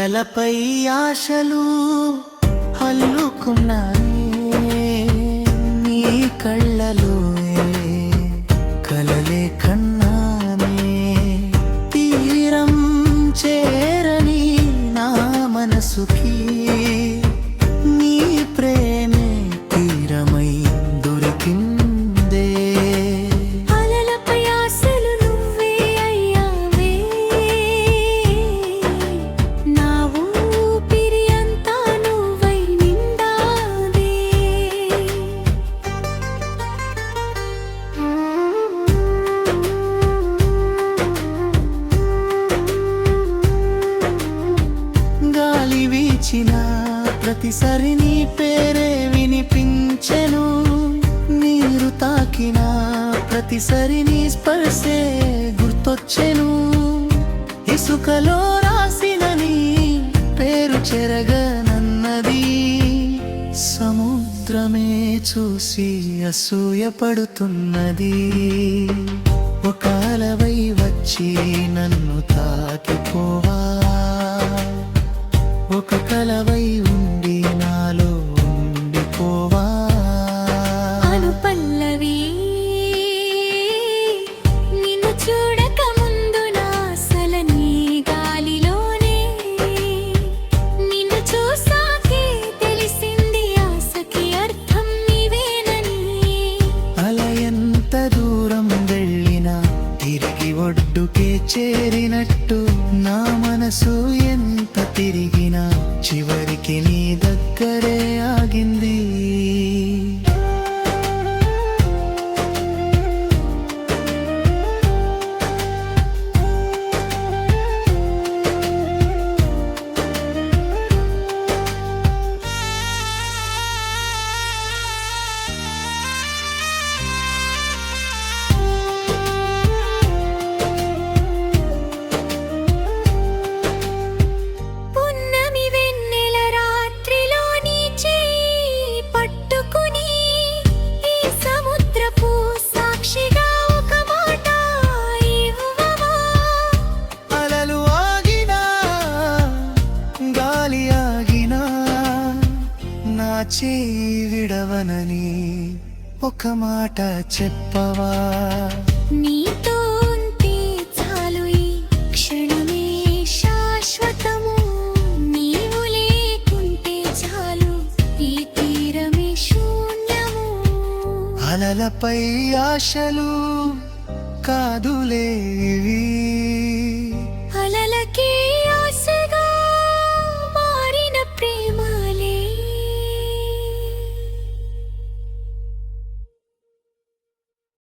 అలలపై ఆశలు అల్లుకున్నాయి నీ కళ్ళలో కలలే కన్నానే తీరం చేరని నా మనసుకి నీ ప్రేమే తీరమై దొరికిందే అలలపై ఆశలు నువ్వే అయ్యావే నా ఊపిరి అంతా నువ్వై నిండావే గాలి వీచిన ప్రతిసారి నీ పేరే వినిపించెను నీరు తాకిన ప్రతిసారి నీ స్పర్శే గుర్తొచ్చెను ఇసుకలో రాసిన నీ పేరు చెరగనన్నది సముద్రమే చూసి అసూయపడుతున్నది ఒక అలవై వచ్చి నన్ను తాకిపోవా ఒక కలవై ఉండి నాలో ఉండిపోవా అనుపల్లవి నిన్ను చూడక ముందు నా ఆశల నీ గాలిలోనే నిన్ను చూసాకే తెలిసింది ఆశకి అర్థం నీవేనని అల ఎంత దూరం వెళ్ళినా తిరిగి ఒడ్డుకే చేరినట్టు నా మనసు ఎంత తిరిగినా చివరికి నీ దగ్గరే ఆగింది పున్నమి వెన్నెల రాత్రిలో నీ చెయ్యి పట్టుకుని ఈ సముద్రపు సాక్షిగా ఒక మాట ఇవ్వవా అలలు ఆగినా గాలి ఆగినా నా చేయి విడవనని ఒక మాట చెప్పవా నీతో ఉంటే చాలు ఈ క్షణమే శాశ్వతము నీవు లేకుంటే చాలు ఈ తీరమే శూన్యము అలలపై ఆశలు కాదులేవి అలలకే